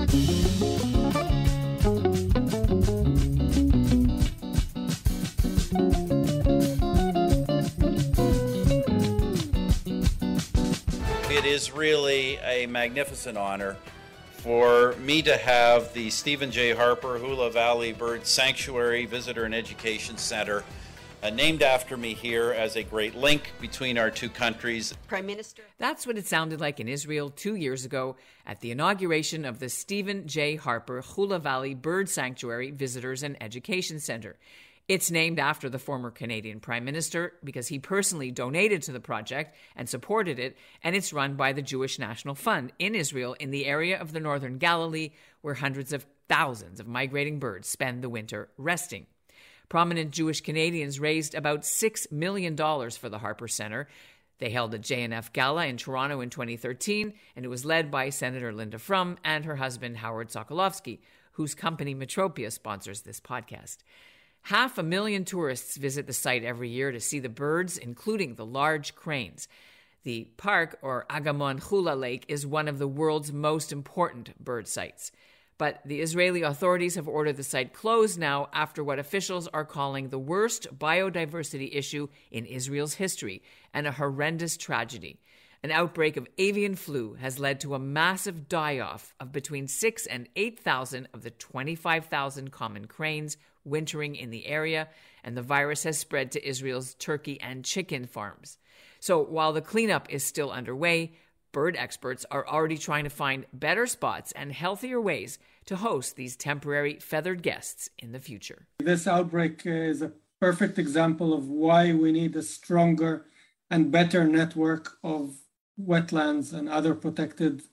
It is really a magnificent honor for me to have the Stephen J. Harper Hula Valley Bird Sanctuary Visitor and Education Center named after me here as a great link between our two countries. Prime Minister. That's what it sounded like in Israel 2 years ago at the inauguration of the Stephen J. Harper Hula Valley Bird Sanctuary Visitors and Education Center. It's named after the former Canadian Prime Minister because he personally donated to the project and supported it, and it's run by the Jewish National Fund in Israel in the area of the northern Galilee where hundreds of thousands of migrating birds spend the winter resting. Prominent Jewish Canadians raised about $6 million for the Harper Center. They held a JNF gala in Toronto in 2013, and it was led by Senator Linda Frum and her husband Howard Sokolowski, whose company Metropia sponsors this podcast. 500,000 tourists visit the site every year to see the birds, including the large cranes. The park, or Agamon Hula Lake, is one of the world's most important bird sites. But the Israeli authorities have ordered the site closed now after what officials are calling the worst biodiversity issue in Israel's history and a horrendous tragedy. An outbreak of avian flu has led to a massive die-off of between 6,000 and 8,000 of the 25,000 common cranes wintering in the area, and the virus has spread to Israel's turkey and chicken farms. So while the cleanup is still underway, bird experts are already trying to find better spots and healthier ways to host these temporary feathered guests in the future. This outbreak is a perfect example of why we need a stronger and better network of wetlands and other protected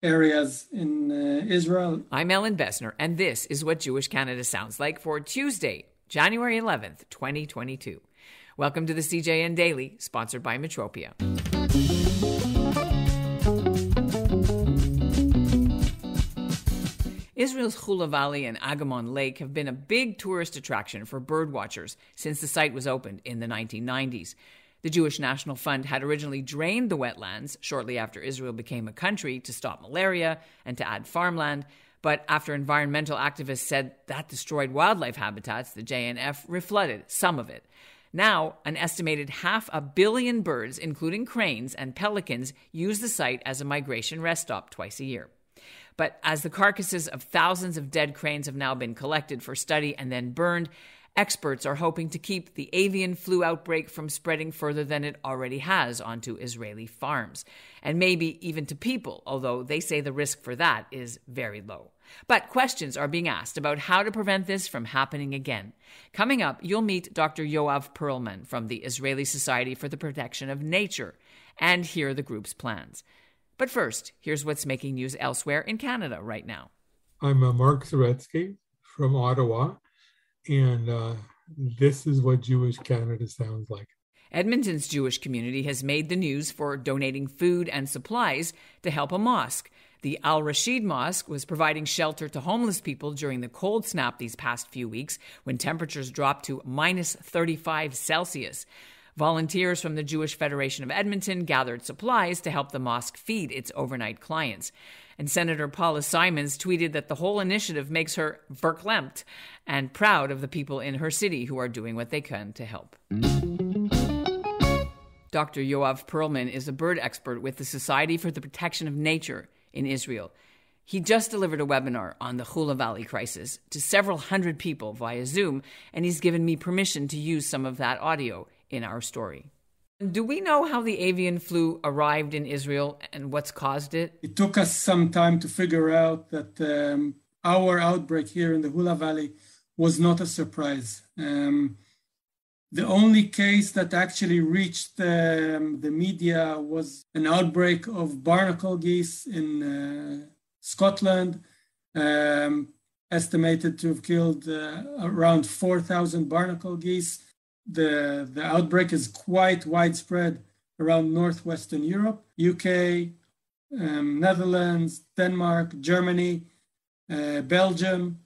areas in Israel. I'm Ellen Bessner, and this is what Jewish Canada sounds like for Tuesday, January 11th, 2022. Welcome to the CJN Daily, sponsored by Metropia. Israel's Hula Valley and Agamon Lake have been a big tourist attraction for birdwatchers since the site was opened in the 1990s. The Jewish National Fund had originally drained the wetlands shortly after Israel became a country to stop malaria and to add farmland. But after environmental activists said that destroyed wildlife habitats, the JNF reflooded some of it. Now, an estimated 500 million birds, including cranes and pelicans, use the site as a migration rest stop twice a year. But as the carcasses of thousands of dead cranes have now been collected for study and then burned, experts are hoping to keep the avian flu outbreak from spreading further than it already has onto Israeli farms, and maybe even to people, although they say the risk for that is very low. But questions are being asked about how to prevent this from happening again. Coming up, you'll meet Dr. Yoav Perlman from the Israeli Society for the Protection of Nature and hear the group's plans. But first, here's what's making news elsewhere in Canada right now. I'm Mark Zaretsky from Ottawa, and this is what Jewish Canada sounds like. Edmonton's Jewish community has made the news for donating food and supplies to help a mosque. The Al-Rashid Mosque was providing shelter to homeless people during the cold snap these past few weeks when temperatures dropped to minus 35 Celsius. Volunteers from the Jewish Federation of Edmonton gathered supplies to help the mosque feed its overnight clients. And Senator Paula Simons tweeted that the whole initiative makes her verklempt and proud of the people in her city who are doing what they can to help. Dr. Yoav Perlman is a bird expert with the Society for the Protection of Nature in Israel. He just delivered a webinar on the Hula Valley crisis to several hundred people via Zoom, and he's given me permission to use some of that audio in our story. Do we know how the avian flu arrived in Israel and what's caused it? It took us some time to figure out that our outbreak here in the Hula Valley was not a surprise. The only case that actually reached the media was an outbreak of barnacle geese in Scotland, estimated to have killed around 4,000 barnacle geese. The outbreak is quite widespread around northwestern Europe, UK, Netherlands, Denmark, Germany, Belgium,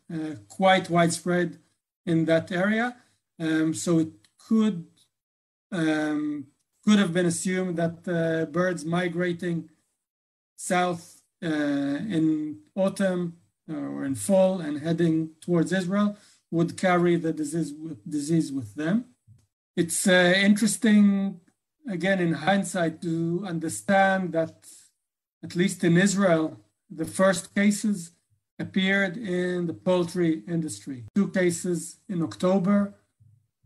quite widespread in that area. So it could have been assumed that birds migrating south in autumn or in fall and heading towards Israel would carry the disease with them. It's interesting, again, in hindsight, to understand that, at least in Israel, the first cases appeared in the poultry industry. 2 cases in October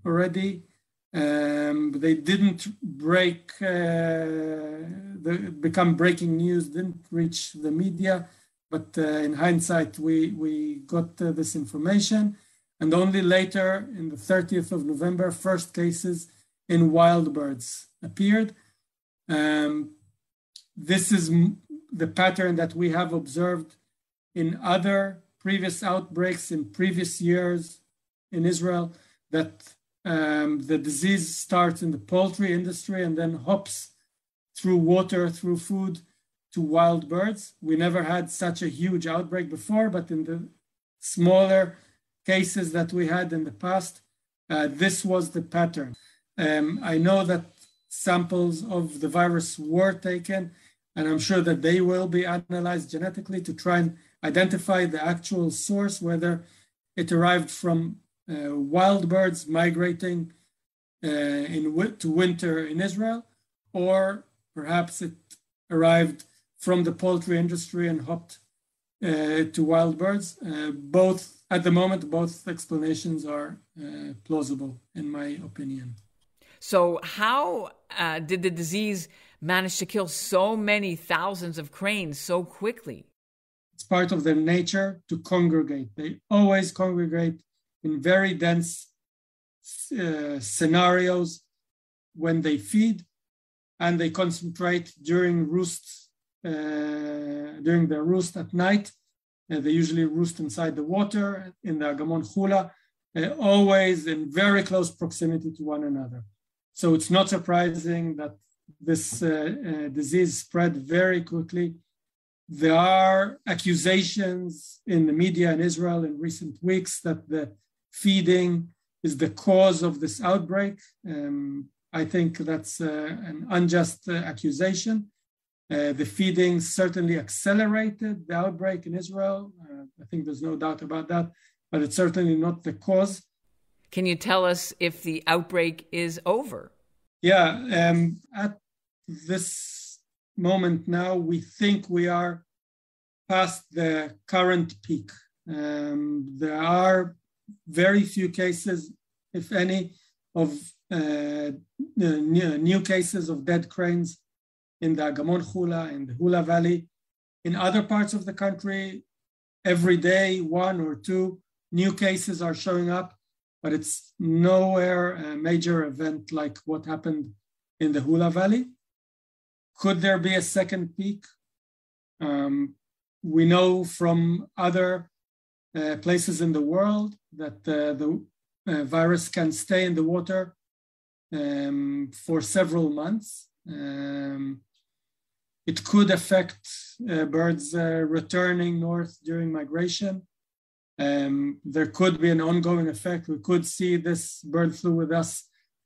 already. They didn't become breaking news, didn't reach the media, but in hindsight, we got this information. And only later, in the 30th of November, first cases in wild birds appeared. This is the pattern that we have observed in other previous outbreaks in previous years in Israel, that the disease starts in the poultry industry and then hops through water, through food, to wild birds. We never had such a huge outbreak before, but in the smaller cases that we had in the past, this was the pattern. I know that samples of the virus were taken, and I'm sure that they will be analyzed genetically to try and identify the actual source, whether it arrived from wild birds migrating to winter in Israel, or perhaps it arrived from the poultry industry and hopped to wild birds. At the moment, both explanations are plausible, in my opinion. So how did the disease manage to kill so many thousands of cranes so quickly? It's part of their nature to congregate. They always congregate in very dense scenarios when they feed, and they concentrate during their roost at night. They usually roost inside the water in the Agamon Hula, always in very close proximity to one another. So it's not surprising that this disease spread very quickly. There are accusations in the media in Israel in recent weeks that the feeding is the cause of this outbreak. I think that's an unjust accusation. The feeding certainly accelerated the outbreak in Israel. I think there's no doubt about that, but it's certainly not the cause. Can you tell us if the outbreak is over? Yeah, at this moment now, we think we are past the current peak. There are very few cases, if any, of new cases of dead cranes in the Agamon Hula, in the Hula Valley. In other parts of the country, every day, 1 or 2 new cases are showing up, but it's nowhere a major event like what happened in the Hula Valley. Could there be a second peak? We know from other places in the world that the virus can stay in the water for several months. It could affect birds returning north during migration. There could be an ongoing effect. We could see this bird flu with us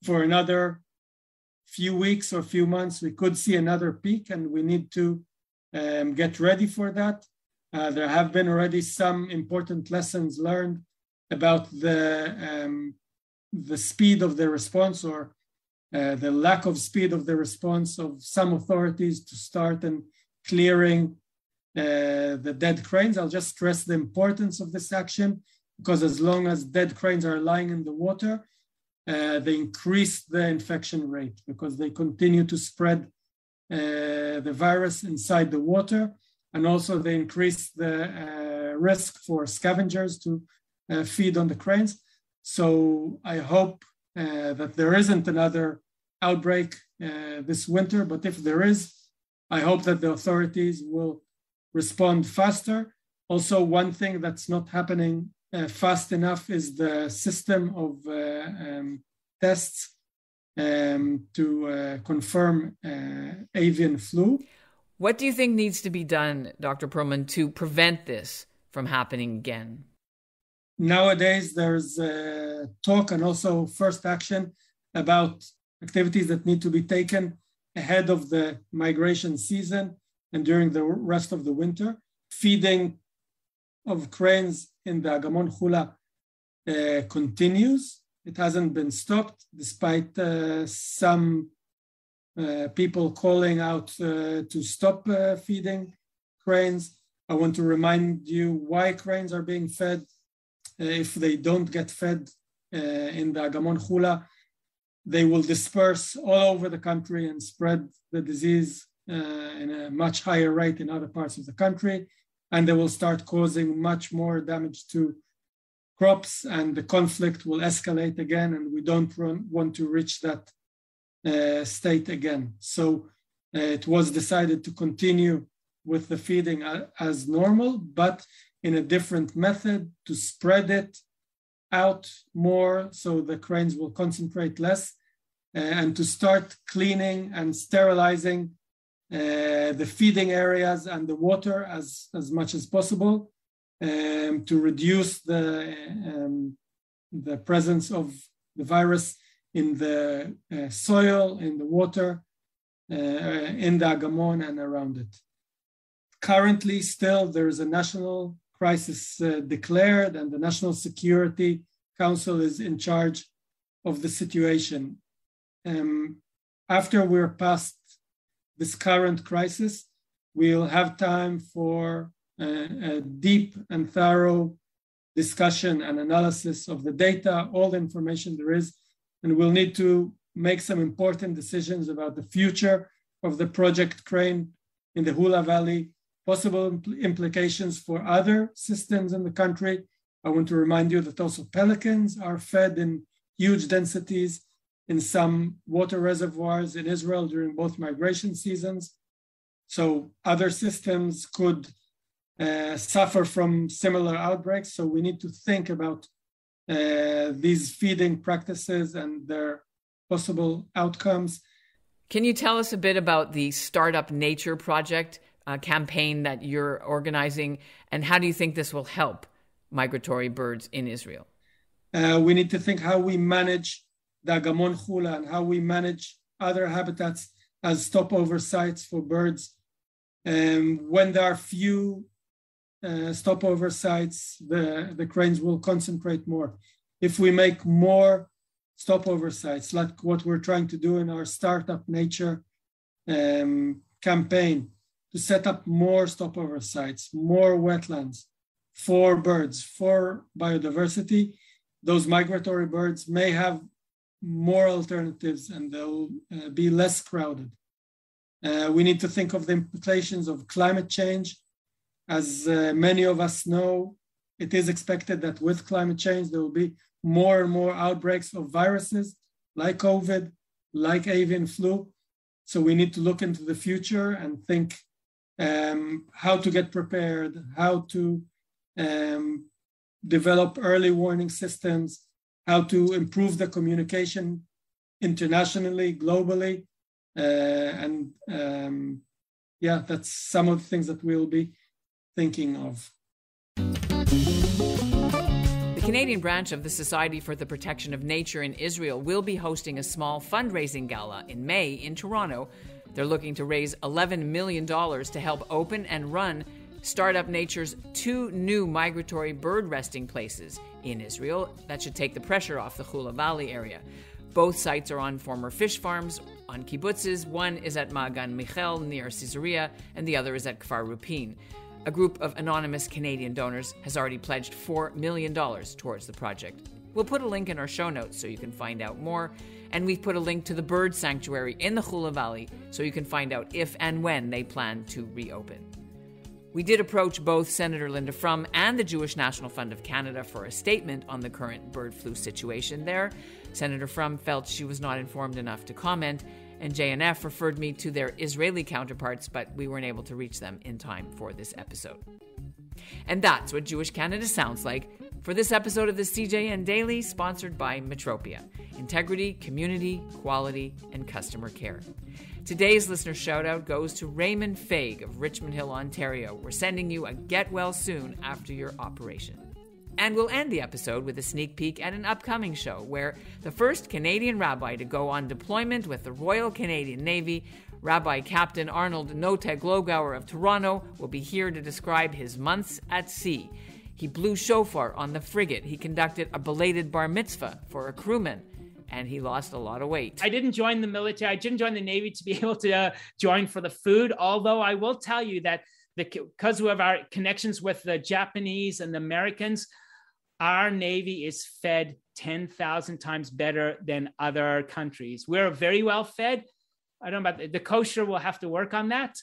for another few weeks or few months. We could see another peak, and we need to get ready for that. There have been already some important lessons learned about the speed of the response, or the lack of speed of the response of some authorities to start and clearing the dead cranes. I'll just stress the importance of this action, because as long as dead cranes are lying in the water, they increase the infection rate because they continue to spread the virus inside the water. And also they increase the risk for scavengers to feed on the cranes. So I hope that there isn't another outbreak this winter, but if there is, I hope that the authorities will respond faster. Also, one thing that's not happening fast enough is the system of tests to confirm avian flu. What do you think needs to be done, Dr. Perlman, to prevent this from happening again? Nowadays, there's talk and also first action about activities that need to be taken ahead of the migration season and during the rest of the winter. Feeding of cranes in the Agamon Hula continues. It hasn't been stopped, despite some people calling out to stop feeding cranes. I want to remind you why cranes are being fed. If they don't get fed in the Agamon Hula, they will disperse all over the country and spread the disease in a much higher rate in other parts of the country. And they will start causing much more damage to crops, and the conflict will escalate again, and we don't want to reach that state again. So it was decided to continue with the feeding as normal, but in a different method to spread it out more so the cranes will concentrate less, and to start cleaning and sterilizing the feeding areas and the water as much as possible, to reduce the presence of the virus in the soil, in the water, in the Agamon and around it. Currently, still, there is a national crisis declared, and the National Security Council is in charge of the situation. After we're past this current crisis, we'll have time for a deep and thorough discussion and analysis of the data, all the information there is, and we'll need to make some important decisions about the future of the project crane in the Hula Valley, possible implications for other systems in the country. I want to remind you that also pelicans are fed in huge densities in some water reservoirs in Israel during both migration seasons. So other systems could suffer from similar outbreaks. So we need to think about these feeding practices and their possible outcomes. Can you tell us a bit about the Startup Nature Project campaign that you're organizing, and how do you think this will help migratory birds in Israel? We need to think how we manage the Agamon Hula and how we manage other habitats as stopover sites for birds. When there are few stopover sites, the cranes will concentrate more. If we make more stopover sites, like what we're trying to do in our Startup Nature campaign, to set up more stopover sites, more wetlands for birds, for biodiversity, those migratory birds may have more alternatives and they'll be less crowded. We need to think of the implications of climate change. As many of us know, it is expected that with climate change, there will be more and more outbreaks of viruses like COVID, like avian flu. So we need to look into the future and think how to get prepared, how to develop early warning systems, how to improve the communication internationally, globally. That's some of the things that we'll be thinking of. The Canadian branch of the Society for the Protection of Nature in Israel will be hosting a small fundraising gala in May in Toronto. They're looking to raise $11 million to help open and run Startup Nature's 2 new migratory bird resting places in Israel. That should take the pressure off the Hula Valley area. Both sites are on former fish farms, on kibbutzes. One is at Ma'agan Michel near Caesarea, and the other is at Kfar Rupin. A group of anonymous Canadian donors has already pledged $4 million towards the project. We'll put a link in our show notes so you can find out more. And we've put a link to the bird sanctuary in the Hula Valley so you can find out if and when they plan to reopen. We did approach both Senator Linda Frum and the Jewish National Fund of Canada for a statement on the current bird flu situation there. Senator Frum felt she was not informed enough to comment, and JNF referred me to their Israeli counterparts, but we weren't able to reach them in time for this episode. And that's what Jewish Canada sounds like for this episode of the CJN Daily, sponsored by Metropia. Integrity, community, quality, and customer care. Today's listener shout-out goes to Raymond Faig of Richmond Hill, Ontario. We're sending you a get well soon after your operation. And we'll end the episode with a sneak peek at an upcoming show where the first Canadian rabbi to go on deployment with the Royal Canadian Navy, Rabbi Captain Arnold Notek Glogauer of Toronto, will be here to describe his months at sea. He blew shofar on the frigate. He conducted a belated bar mitzvah for a crewman, and he lost a lot of weight. I didn't join the military. I didn't join the Navy to be able to join for the food, although I will tell you that because of our connections with the Japanese and the Americans, our Navy is fed 10,000 times better than other countries. We're very well fed. I don't know about the kosher, we'll have to work on that.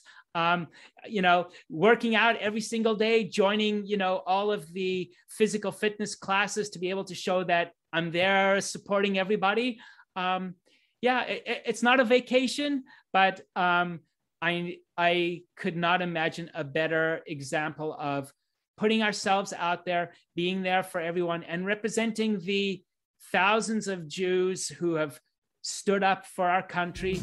Working out every single day, joining, all of the physical fitness classes to be able to show that I'm there supporting everybody. It's not a vacation, but I could not imagine a better example of putting ourselves out there, being there for everyone, and representing the thousands of Jews who have stood up for our country.